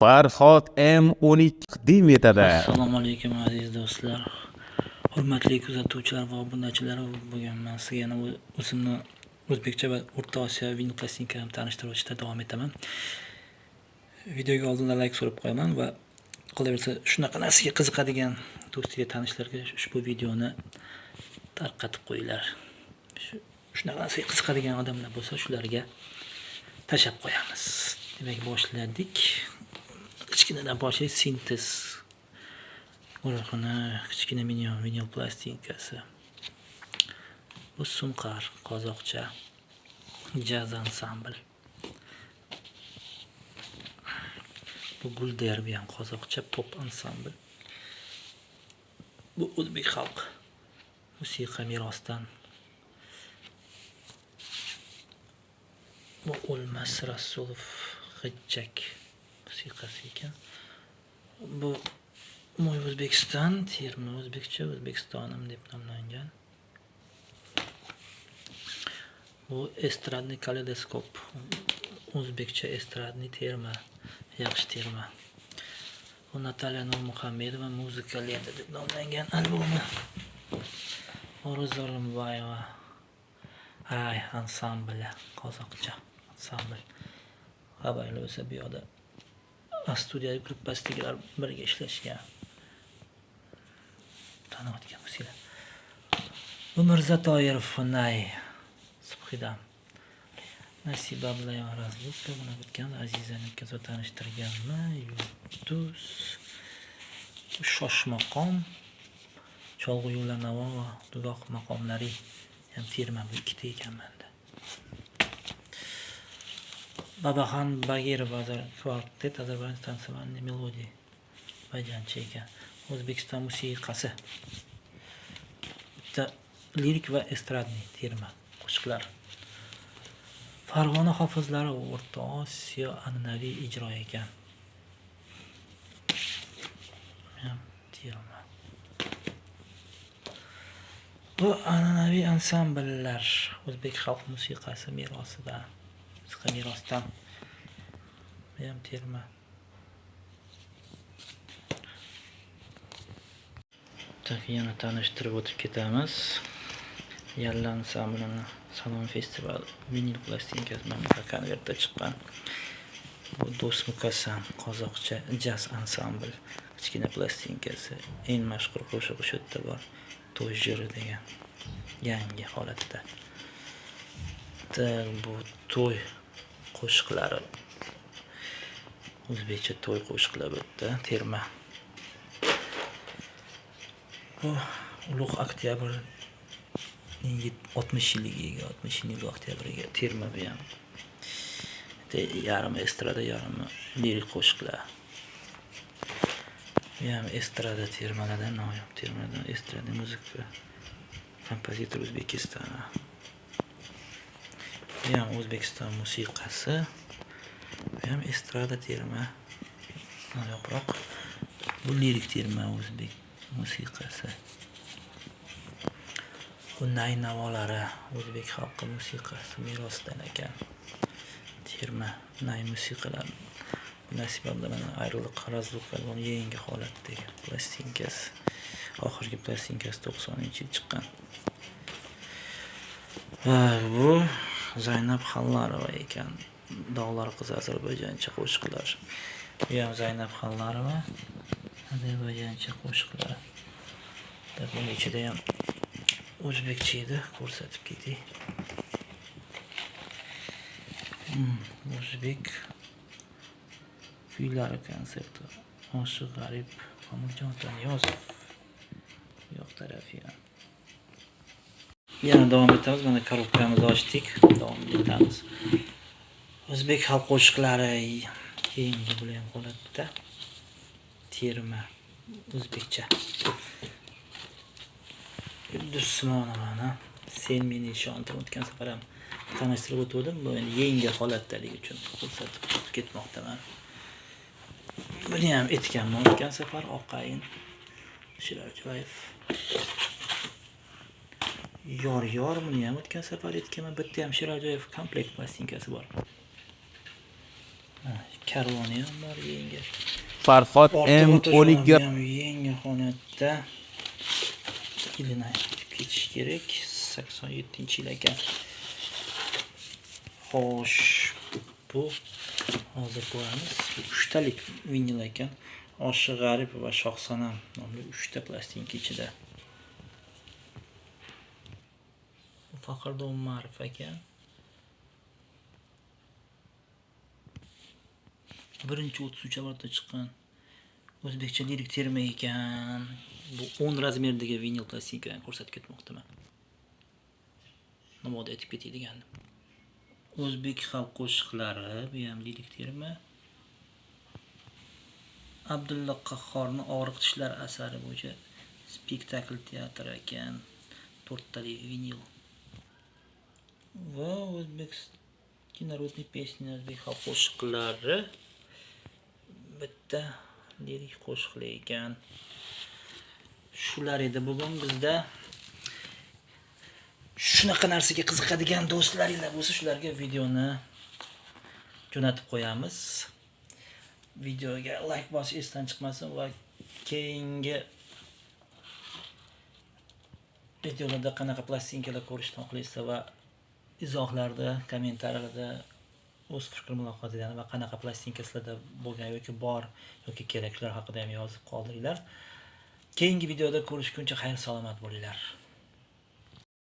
Farhod M12 taqdim etadi. Assalomu alaykum aziz do'stlar. Hurmatli kuzatuvchilar va obunachilar, bugun men sizga yana o'zimni o'zbekcha va O'rta Osiyo vinil plastinkalarni tanishtirishda davom etaman. Videoga oldindan like so'rab qo'yaman va qolaversa shunaqa narsaga qiziqadigan do'stiga, tanishlarga ushbu videoni tarqatib qo'yinglar. Shunaqa narsaga qiziqadigan odamlar bo'lsa, shularga tashab qo'yamiz. Demak, boshladik. Kichkinadan boshlaylik. Sintez guruhini kichkina minion vinil plastinkasi. Bu Sunqar qozoqcha jaz ansambl. Bu Gulderbi ham qozoqcha pop ansambl. Bu o'zbek xalq musiqa merosidan. Bu O'lmas Rasulov G'ijjak musiqasi ekan. Bu Mo'y O'zbekiston, terma o'zbekcha O'zbekistonim deb nomlangan. Bu estradniy kaleidoskop, o'zbekcha estradniy terma, yaxshi terma. Bu Natalya Nurmuhammedova muzika lenta deb nomlangan albomi. Ro'za Rimbayeva ay ansambli, qozoqcha ansambl. Xabarli bo'lsa, bu yoqda studiya gruppasidagilar birga ishlashgan. Taniyotgan bo'lsanglar. Bu Mirzatoyerov Nay Subhidam. Nasiba bilan razlika buni o'tgan Azizaniki zo tanishtirganmi? Yulduz Shoshmaqom Cholg'u yo'llar navo va dugoh maqomlari ham firma bu ikkita ekan menda. Babaxon Bagirov kvartet Ozarbayjon savanni melodiya bajanchi ekan. O'zbekiston musiqasi. Bitta lirik va estradniy terma qo'shiqlar. Farg'ona hofizlari O'rta Osiyo an'anaviy ijro ekan. Terma. Bu an'anaviy ansambllar o'zbek xalq musiqasi merosidan. Musiqa merosidan. Ham terma. Yana tanishtirib o'tib ketamiz. Yalla ansamblini Salon festival vinil plastinkasi mamlakat konvertda chiqqan. Bu Do'st Mukassam qozoqcha jaz ansambl kichkina plastinkasi. Eng mashhur qo'shiq shu yerda bor. To'y jiri degan yangi holatda. Bu to'y qo'shiqlari. O'zbekcha to'y qo'shiqlar bu yerda terma. Bu Ulug' oktyabr 60 yilligiga, 60 yillik oktyabriga terma bu ham. Yarim estrada, yarim lirik qo'shiqlar. Bu ham estrada termalardan, noyob termalardan, estrada muzika. Kompozitor O'zbekiston. Bu ham O'zbekiston musiqasi. Bu ham estrada terma. Noyobroq. Bu lirik terma o'zbek musiqasi. Bu Nay navolari o'zbek xalqi musiqasi merosidan ekan. Terma Nay musiqalar. Nasiba bilan ayriliq, razlik va yangi holatdagi plastinkasi. Oxirgi plastinkasi 90-yil chiqqan. Bu Zaynab Xallarova ekan. Dog'lar qiz ozarbayjoncha qo'shiqlar. Bu ham Zaynab Xallarova ozarbayjoncha qo'shiqlar. Buning ichida ham o'zbekcha edi, ko'rsatib ketdik. O'zbek kuylari konserti. Oshiq g'arib Qamurjon Taniyozov. Yo'q tarafi ham. Yana davom etamiz. Mana korobkamizni ochdik. Davom etamiz. O'zbek xalq qo'shiqlari keyingi bo'lgan holatda terma o'zbekcha. Yulduz Usmonovani Sen meni ishontir o'tgan safar ham tanishtirib o'tdim. Bu endi yangi holatdaligi uchun ko'rsatib ketmoqdaman. Buni ham aytganman o'tgan safar Oqayin Shirojboyev. Yor buni ham o'tgan safar aytganman. Bitta ham Shirojboyev komplekt plastinkasi bor. karvoni ham bor yengil. Farhod M12 M12 ham yengil holatda. Yilini ketish kerak. 87-yil ekan. Xo'sh, bu hozir ko'ramiz. 3 talik vinil ekan. Oshi g'arib va shohsanam nomli 3 ta plastinka ichida. Bu Faxriddin Umarov ekan. Birinchi 33 avlodda chiqqan o'zbekcha lirik terma ekan. Bu 10 razmerdagi vinil plastinka ko'rsatib ketmoqdaman. Nima aytib ketay degandim. O'zbek xalq qo'shiqlari, bu ham lirik terma. Abdulla Qahhorning Og'riq tishlar asari bo'yicha spektakl teatri ekan. 4 talik vinil. Va o'zbek народный песни, o'zbek xalq qo'shiqlari. Bitta lirik qo'shiqlar ekan. Shular edi bugun bizda. Shunaqa narsaga qiziqadigan do'stlaringlar bo'lsa, shularga videoni jo'natib qo'yamiz. Videoga like bosish esdan chiqmasin va keyingi videolarda qanaqa plastinkalar ko'rishni xohlaysizlar va izohlarda, kommentariylarda o'z fikr mulohazalaringizni va qanaqa plastinka sizlarda bo'lgan yoki bor yoki keraklar haqida ham yozib qoldiringlar. Keyingi videoda ko'rishguncha xayr salomat bo'linglar.